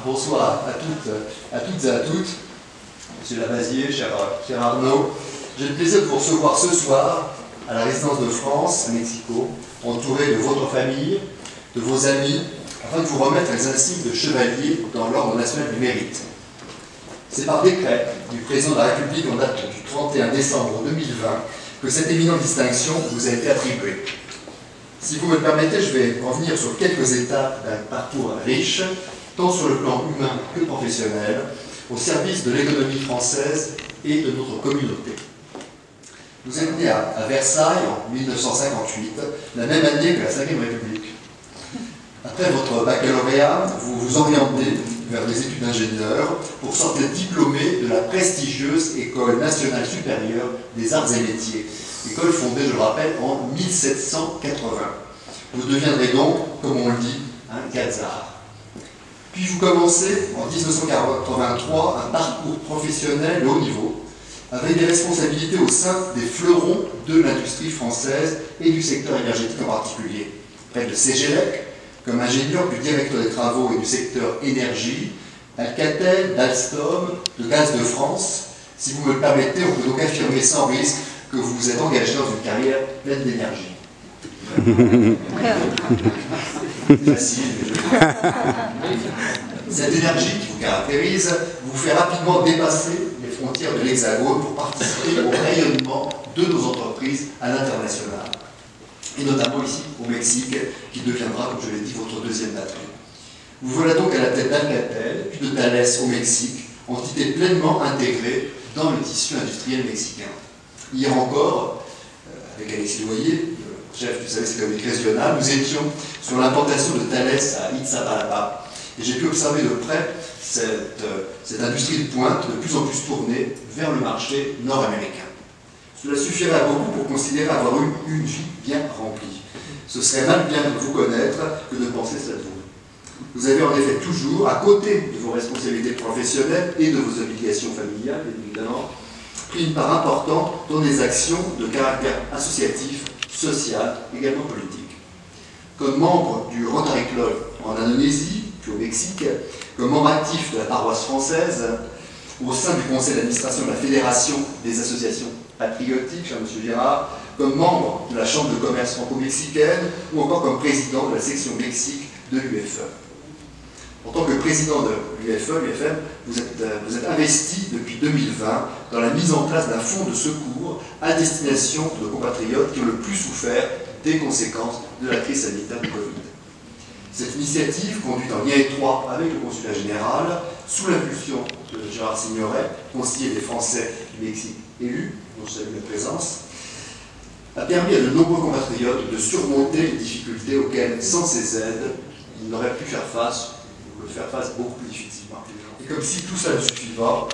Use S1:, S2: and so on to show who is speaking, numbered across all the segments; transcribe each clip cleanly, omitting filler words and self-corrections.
S1: Bonsoir à toutes et à toutes. Monsieur Lavazier, cher Arnaud, j'ai le plaisir de vous recevoir ce soir à la résidence de France, à Mexico, entouré de votre famille, de vos amis, afin de vous remettre les insignes de chevalier dans l'Ordre national du mérite. C'est par décret du président de la République en date du 31 décembre 2020 que cette éminente distinction vous a été attribuée. Si vous me le permettez, je vais revenir sur quelques étapes d'un parcours riche, tant sur le plan humain que professionnel, au service de l'économie française et de notre communauté. Vous êtes né à Versailles en 1958, la même année que la Ve République. Après votre baccalauréat, vous vous orientez vers des études d'ingénieur pour sortir diplômé de la prestigieuse École nationale supérieure des arts et métiers, école fondée, je le rappelle, en 1780. Vous deviendrez donc, comme on le dit, un Gazard. Puis vous commencez en 1983 un parcours professionnel de haut niveau, avec des responsabilités au sein des fleurons de l'industrie française et du secteur énergétique en particulier. Près de Cégélec, comme ingénieur puis directeur des travaux et du secteur énergie, Alcatel, d'Alstom, de Gaz de France. Si vous me le permettez, on peut donc affirmer sans risque que vous vous êtes engagé dans une carrière pleine d'énergie. C'est facile. Cette énergie qui vous caractérise vous fait rapidement dépasser les frontières de l'Hexagone pour participer au rayonnement de nos entreprises à l'international. Et notamment ici au Mexique, qui deviendra, comme je l'ai dit, votre deuxième patrie. Vous voilà donc à la tête d'Alcatel, puis de Thales au Mexique, entité pleinement intégrée dans le tissu industriel mexicain. Hier encore, avec Alexis Loyer, chef du service économique régional, nous étions sur l'implantation de Thales à Iztapalapa. Et j'ai pu observer de près cette industrie de pointe de plus en plus tournée vers le marché nord-américain. Cela suffirait à beaucoup pour considérer avoir eu une vie bien remplie. Ce serait mal bien de vous connaître que de penser cela de vous. Vous avez en effet toujours, à côté de vos responsabilités professionnelles et de vos obligations familiales, évidemment, pris une part importante dans des actions de caractère associatif, social, également politique. Comme membre du Rotary Club en Indonésie, puis au Mexique, comme membre actif de la paroisse française, au sein du conseil d'administration de la Fédération des associations patriotiques, cher M. Gérard, comme membre de la Chambre de commerce franco-mexicaine, ou encore comme président de la section Mexique de l'UFE. En tant que président de l'UFM, vous êtes investi depuis 2020 dans la mise en place d'un fonds de secours à destination de nos compatriotes qui ont le plus souffert des conséquences de la crise sanitaire du Covid. Cette initiative, conduite en lien étroit avec le consulat général, sous l'impulsion de Gérard Signoret, conseiller des Français du Mexique élu, dont je salue la présence, a permis à de nombreux compatriotes de surmonter les difficultés auxquelles, sans ces aides, ils n'auraient pu faire face beaucoup plus difficilement. Et comme si tout ça ne suffit pas,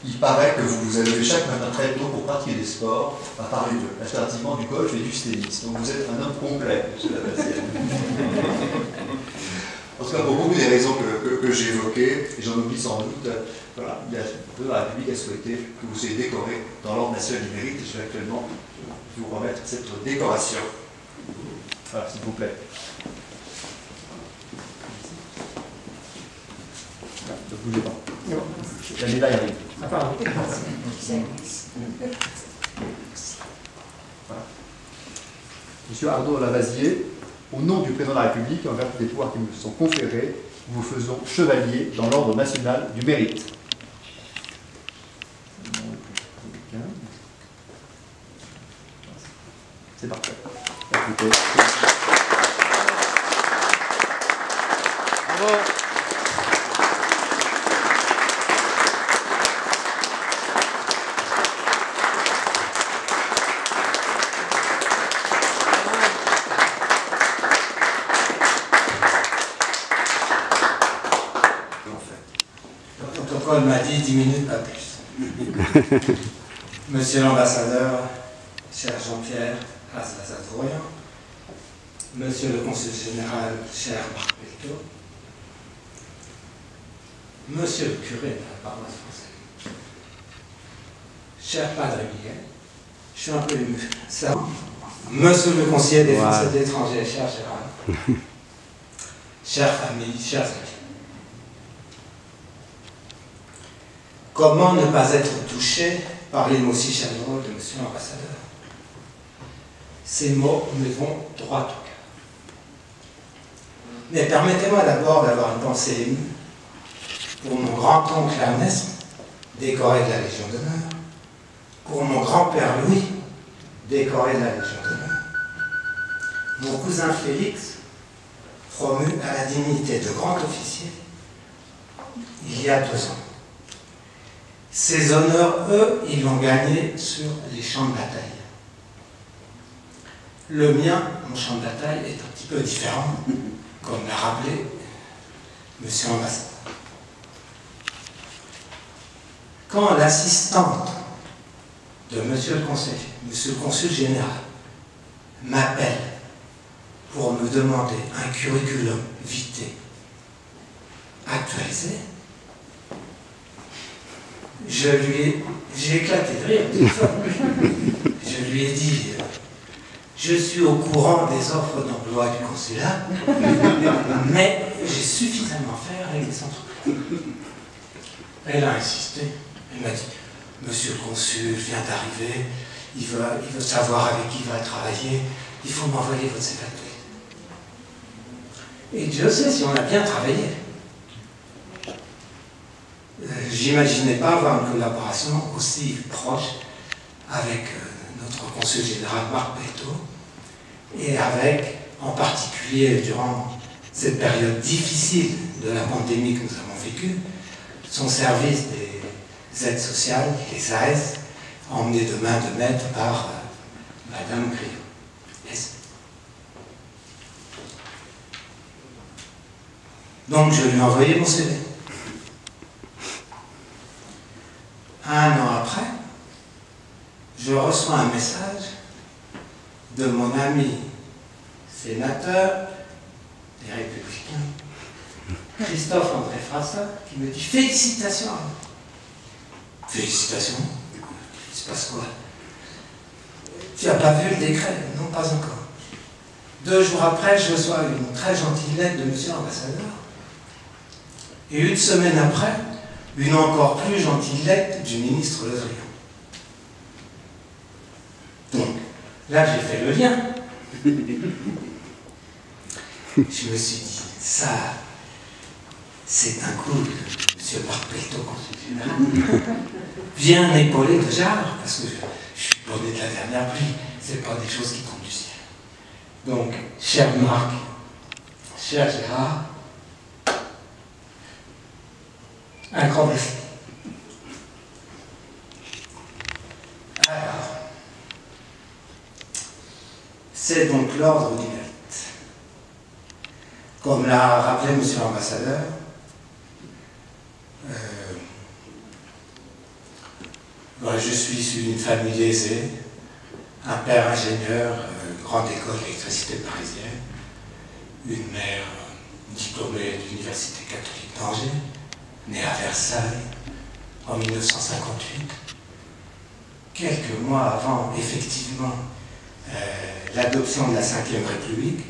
S1: il paraît que vous vous avez chaque matin très tôt pour pratiquer des sports, à parler de l'alternativement du golf et du tennis. Donc vous êtes un homme complet, M. Lavazier. En tout cas, pour beaucoup des raisons que j'ai évoquées, et j'en oublie sans doute, voilà, la République a souhaité que vous soyez décoré dans l'Ordre national du mérite, et je vais actuellement vous remettre cette décoration. Voilà, s'il vous plaît. Ne bougez pas. La médaille arrive. Ah, pardon. Voilà. Monsieur Arnaud Lavazier, au nom du président de la République, en vertu des pouvoirs qui me sont conférés, nous vous faisons chevalier dans l'Ordre national du mérite. C'est parfait. Écoutez. Bravo.
S2: Paul m'a dit 10 minutes, pas plus. Monsieur l'ambassadeur, cher Jean-Pierre Azazatourian, Monsieur le consul général, cher Marc Pelto, Monsieur le curé de la paroisse française, cher Padre Miguel, je suis un peu ému. Ça, Monsieur le conseiller des Français d'étrangers, cher Gérald, chère famille, chers amis. Comment ne pas être touché par les mots si chaleureux de Monsieur l'ambassadeur? Ces mots me vont droit au cœur. Mais permettez-moi d'abord d'avoir une pensée émue pour mon grand-oncle Ernest, décoré de la Légion d'honneur, pour mon grand-père Louis, décoré de la Légion d'honneur, mon cousin Félix, promu à la dignité de grand officier il y a 2 ans. Ces honneurs, eux, ils l'ont gagné sur les champs de bataille. Le mien, mon champ de bataille, est un petit peu différent, comme l'a rappelé Monsieur l'ambassadeur. Quand l'assistante de Monsieur le conseiller, Monsieur le consul général, m'appelle pour me demander un curriculum vitae actualisé, j'ai éclaté de rire. Je lui ai dit, je suis au courant des offres d'emploi du consulat, mais j'ai suffisamment fait à régler son truc. Elle a insisté, elle m'a dit, Monsieur le consul vient d'arriver, il veut savoir avec qui il va travailler, il faut m'envoyer votre CV. Et Dieu sait si on a bien travaillé. J'imaginais pas avoir une collaboration aussi proche avec notre consul général Marc Belto et avec, en particulier durant cette période difficile de la pandémie que nous avons vécue, son service des aides sociales, les AS, emmené de main de maître par Madame Griot. Donc je lui ai envoyé mon CV. 1 an après, je reçois un message de mon ami sénateur des Républicains, Christophe André Frassa, qui me dit « Félicitations !» Félicitations? Il se passe quoi? Tu n'as pas vu le décret? Non, pas encore. 2 jours après, je reçois une très gentille lettre de Monsieur l'ambassadeur. Et 1 semaine après, une encore plus gentille lettre du ministre Le Drian. Donc, là, j'ai fait le lien. Je me suis dit, ça, c'est un coup de M. Marc Belto, consul général, bien épaulé de Gérard, parce que je suis bonné de la dernière pluie, c'est pas des choses qui tombent du ciel. Donc, cher Marc, cher Gérard, un grand merci. Alors, c'est donc l'ordre du mérite. Comme l'a rappelé Monsieur l'ambassadeur, je suis issu d'une famille aisée, un père ingénieur, grande école d'électricité parisienne, une mère diplômée de l'Université catholique d'Angers, née à Versailles en 1958, quelques mois avant, effectivement, l'adoption de la Ve République,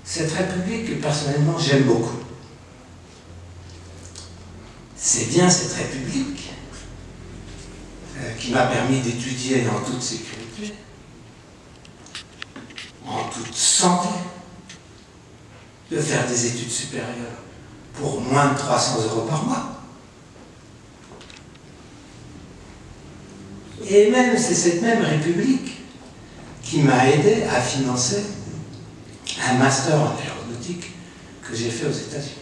S2: cette République que personnellement j'aime beaucoup. C'est bien cette République qui m'a permis d'étudier en toute sécurité, en toute santé, de faire des études supérieures pour moins de 300 € par mois. Et même, c'est cette même République qui m'a aidé à financer un master en aéronautique que j'ai fait aux États-Unis.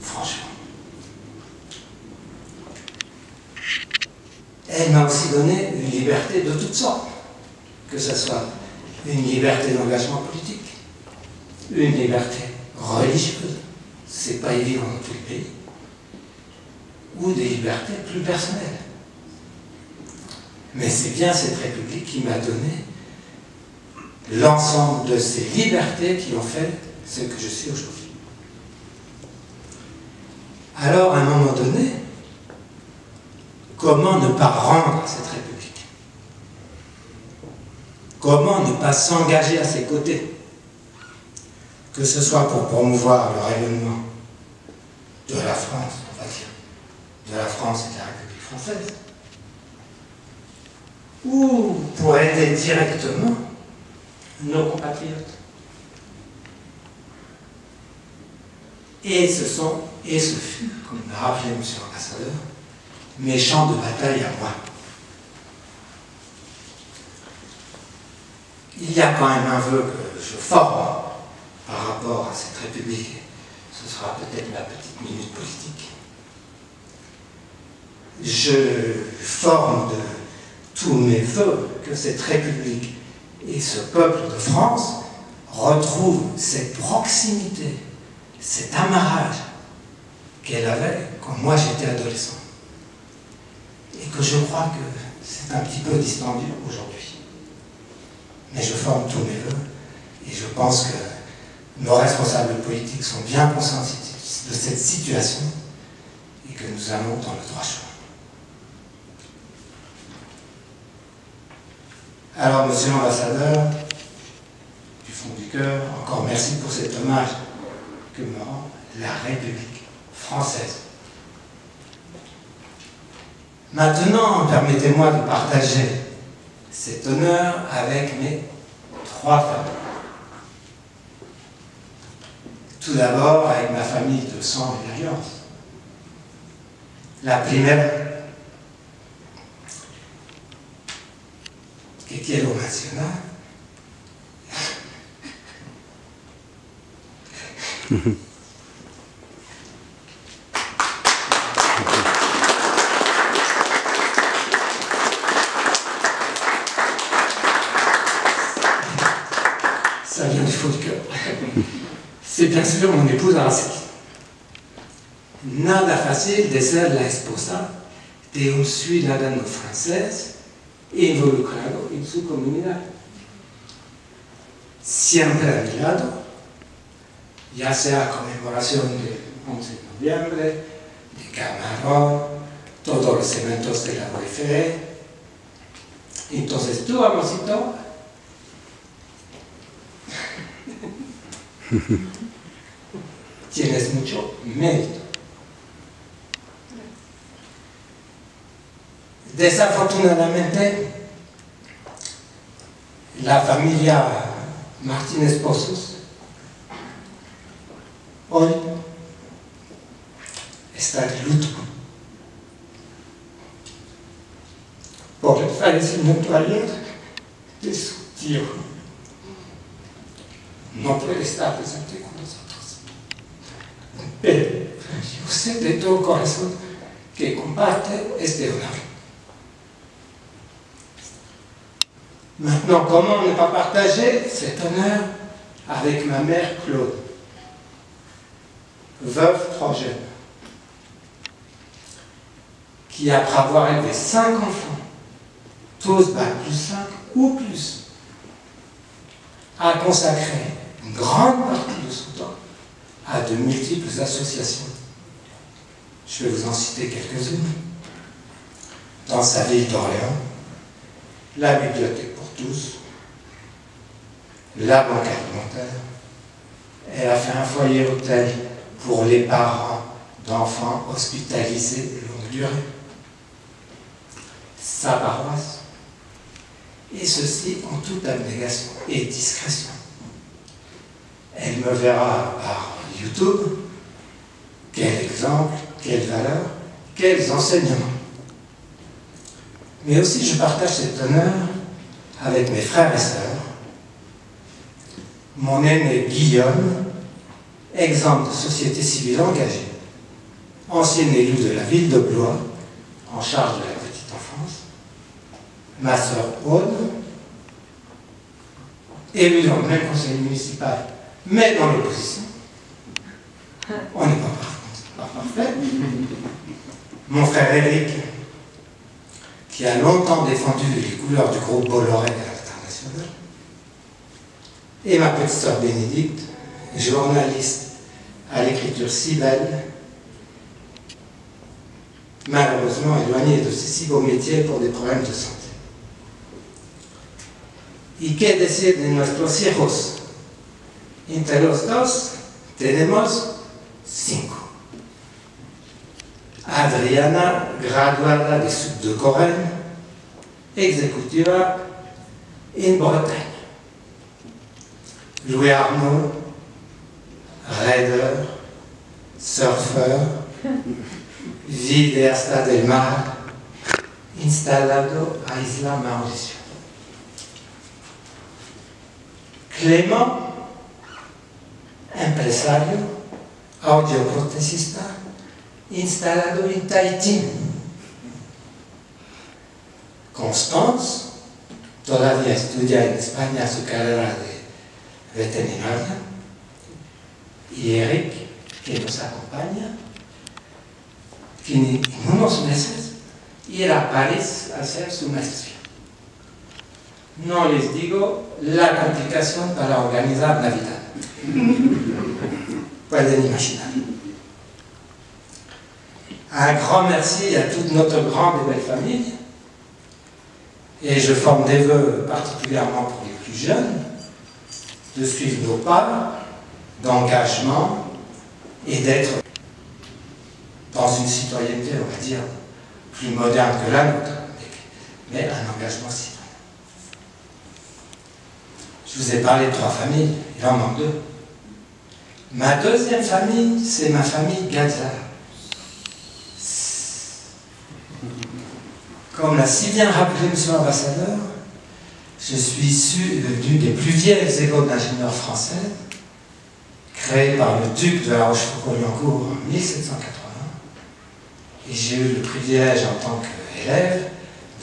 S2: Franchement. Elle m'a aussi donné une liberté de toutes sortes, que ce soit une liberté d'engagement politique, une liberté religieuse, c'est pas évident dans tout le pays, ou des libertés plus personnelles. Mais c'est bien cette République qui m'a donné l'ensemble de ces libertés qui ont fait ce que je suis aujourd'hui. Alors, à un moment donné, comment ne pas rendre à cette République? Comment ne pas s'engager à ses côtés? Que ce soit pour promouvoir le rayonnement de la France, on va dire, de la France et de la République française, ou pour aider directement nos compatriotes. Et ce fut, comme l'a rappelé M. l'ambassadeur, mes champs de bataille à moi. Il y a quand même un vœu que je forme par rapport à cette République. Ce sera peut-être ma petite minute politique. Je forme de tous mes vœux que cette République et ce peuple de France retrouvent cette proximité, cet amarrage qu'elle avait quand moi j'étais adolescent. Et que je crois que c'est un petit peu distendu aujourd'hui. Mais je forme tous mes vœux et je pense que nos responsables politiques sont bien conscients de cette situation et que nous allons dans le droit chemin. Alors, Monsieur l'ambassadeur, du fond du cœur, encore merci pour cet hommage que me rend la République française. Maintenant, permettez-moi de partager cet honneur avec mes 3 familles. Tout d'abord, avec ma famille de sang et d'alliance. La première, que quiero mencionar, ça vient du fond du cœur. C'est bien sûr mon épouse Araceli. Nada fácil de ser la esposa de un ciudadano francés involucrado en su comunidad. Siempre a mi lado, ya sea conmemoración del 11 de noviembre, de Camarón, todos los eventos de la OFE. Entonces tú, amorcito, tienes mucho mérito. Desafortunadamente, la familia Martínez Pozos hoy está de luto por el fallecimiento ayer de su tío. No puede estar presente con nosotros. Pero yo sé de todo corazón que comparte este honor. Maintenant, comment ne pas partager cet honneur avec ma mère Claude, veuve 3 jeunes, qui après avoir élevé 5 enfants, tous bac plus 5 ou plus, a consacré une grande partie de son temps à de multiples associations. Je vais vous en citer quelques-unes. Dans sa ville d'Orléans, la Bibliothèque pour tous, la Banque alimentaire. Elle a fait un foyer hôtel pour les parents d'enfants hospitalisés de longue durée. Sa paroisse. Et ceci en toute abnégation et discrétion. Elle me verra par YouTube. Quel exemple, quelle valeur, quels enseignements. Mais aussi je partage cet honneur avec mes frères et sœurs. Mon aîné Guillaume, exemple de société civile engagée, ancien élu de la ville de Blois, en charge de la petite enfance. Ma sœur Aude, élue dans le même conseil municipal, mais dans l'opposition. On n'est pas parfait. Mon frère Éric, qui a longtemps défendu les couleurs du groupe Bolloré à l'international. Et ma petite sœur Bénédicte, journaliste à l'écriture si belle, malheureusement éloignés de ces si beaux métiers pour des problèmes de santé. ¿Y qué decir de nuestros hijos? Entre los dos tenemos 5. Adriana, graduada de Sud de Corrèze, executiva en Bretagne. Louis Arnaud, raider, surfeur, vive hasta del mar, instalado a Isla Mauricio. Clément, empresario, audioprotesista, instalado en Tahití. Constance, todavía estudia en España su carrera de veterinaria. Y Eric, que nos acompaña, que en unos meses irá a París a hacer su maestría. No les digo la complicación para organizar Navidad. Pueden imaginar. Un grand merci à toute notre grande et belle famille. Et je forme des vœux particulièrement pour les plus jeunes, de suivre nos pas d'engagement et d'être dans une citoyenneté, on va dire, plus moderne que la nôtre, mais un engagement citoyen. Je vous ai parlé de 3 familles, il en manque 2. Ma deuxième famille, c'est ma famille Gaza. Comme l'a si bien rappelé M. l'ambassadeur, je suis issu d'une des plus vieilles écoles d'ingénieurs françaises, créée par le duc de la Rochefoucauld-Liancourt en 1780, et j'ai eu le privilège en tant qu'élève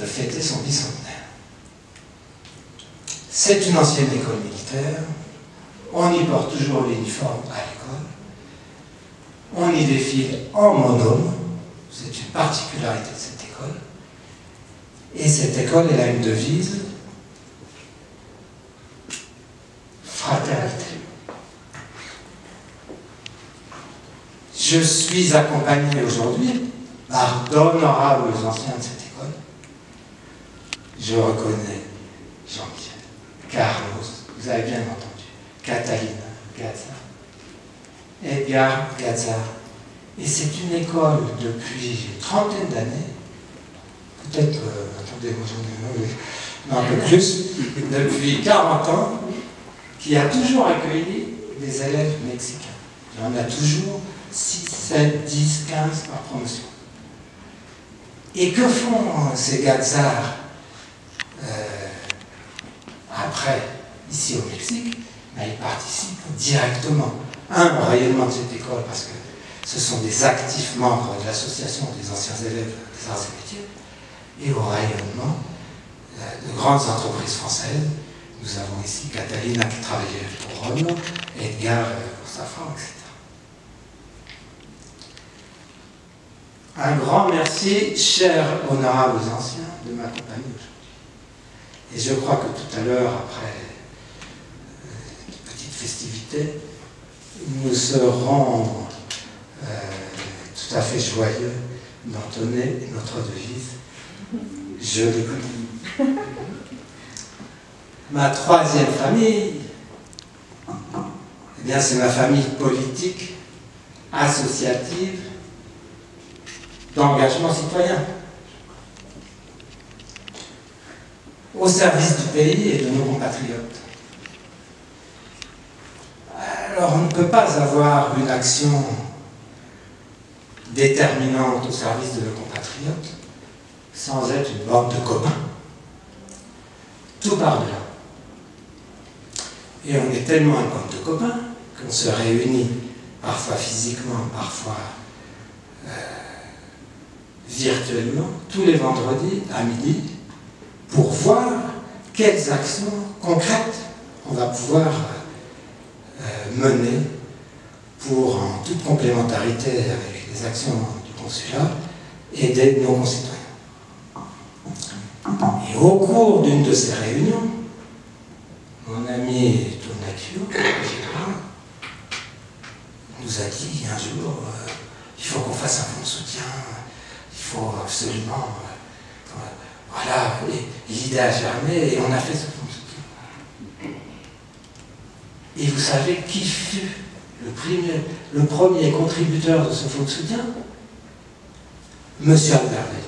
S2: de fêter son bicentenaire. C'est une ancienne école militaire, on y porte toujours l'uniforme à l'école, on y défile en monôme, c'est une particularité de cette école, et cette école, elle a une devise, fraternité. Je suis accompagné aujourd'hui par d'honorables anciens de cette école. Je reconnais Jean-Pierre, Carlos, vous avez bien entendu, Catalina Gazzar, Edgar Gazzar. Et c'est une école depuis une trentaine d'années, peut-être, attendez, moi j'en ai un peu plus, depuis 40 ans, qui a toujours accueilli des élèves mexicains. Il y en a toujours 6, 7, 10, 15 par promotion. Et que font ces Gazzar après, ici au Mexique? Ben, ils participent directement, au rayonnement de cette école, parce que ce sont des actifs membres de l'association des anciens élèves des arts et métiers, et au rayonnement de grandes entreprises françaises. Nous avons ici Catalina qui travaillait pour Renault, Edgar pour Safran, etc. Un grand merci, chers honorables anciens, de m'accompagner aujourd'hui. Et je crois que tout à l'heure, après une petite festivité, nous serons tout à fait joyeux d'entonner notre devise. Je les connais. Ma troisième famille, eh bien c'est ma famille politique, associative, d'engagement citoyen, au service du pays et de nos compatriotes. Alors on ne peut pas avoir une action déterminante au service de nos compatriotes sans être une bande de copains. Tout par-delà. Et on est tellement une bande de copains qu'on se réunit parfois physiquement, parfois virtuellement, tous les vendredis à midi, pour voir quelles actions concrètes on va pouvoir mener pour, en toute complémentarité avec les actions du consulat, aider nos concitoyens. Et au cours d'une de ces réunions, mon ami Tonakio nous a dit un jour, il faut qu'on fasse un fonds de soutien, il faut absolument... voilà, l'idée a germé et on a fait ce fonds de soutien. Et vous savez qui fut le premier contributeur de ce fonds de soutien? Monsieur Alberdet.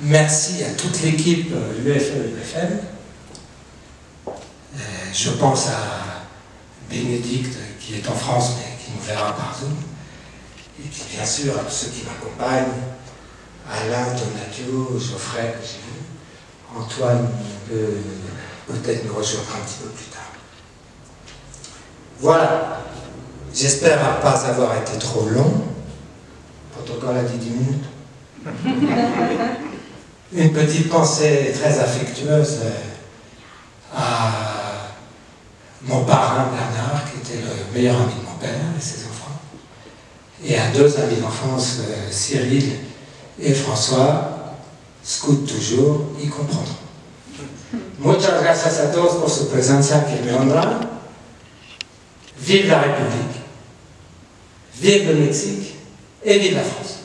S2: Merci à toute l'équipe UFE-UFM. Je pense à Bénédicte qui est en France mais qui nous verra par Zoom. Et puis bien sûr à tous ceux qui m'accompagnent, Alain, Donatio, Geoffrey que j'ai vu, Antoine peut-être nous rejoindra un petit peu plus tard. Voilà, j'espère ne pas avoir été trop long. Le protocole a dit 10 minutes. Une petite pensée très affectueuse à mon parrain Bernard, qui était le meilleur ami de mon père et ses enfants, et à 2 amis d'enfance, Cyril et François, scouts toujours, ils comprendront. Muchas gracias a todos por su presencia que me honra. Vive la République, vive le Mexique et vive la France.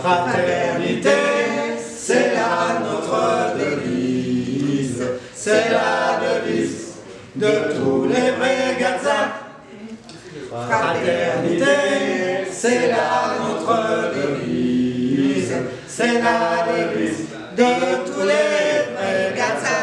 S3: Fraternité, c'est là notre devise, c'est la devise de tous les vrais Gaza. Fraternité, c'est là notre devise, c'est la devise de tous les vrais Gaza.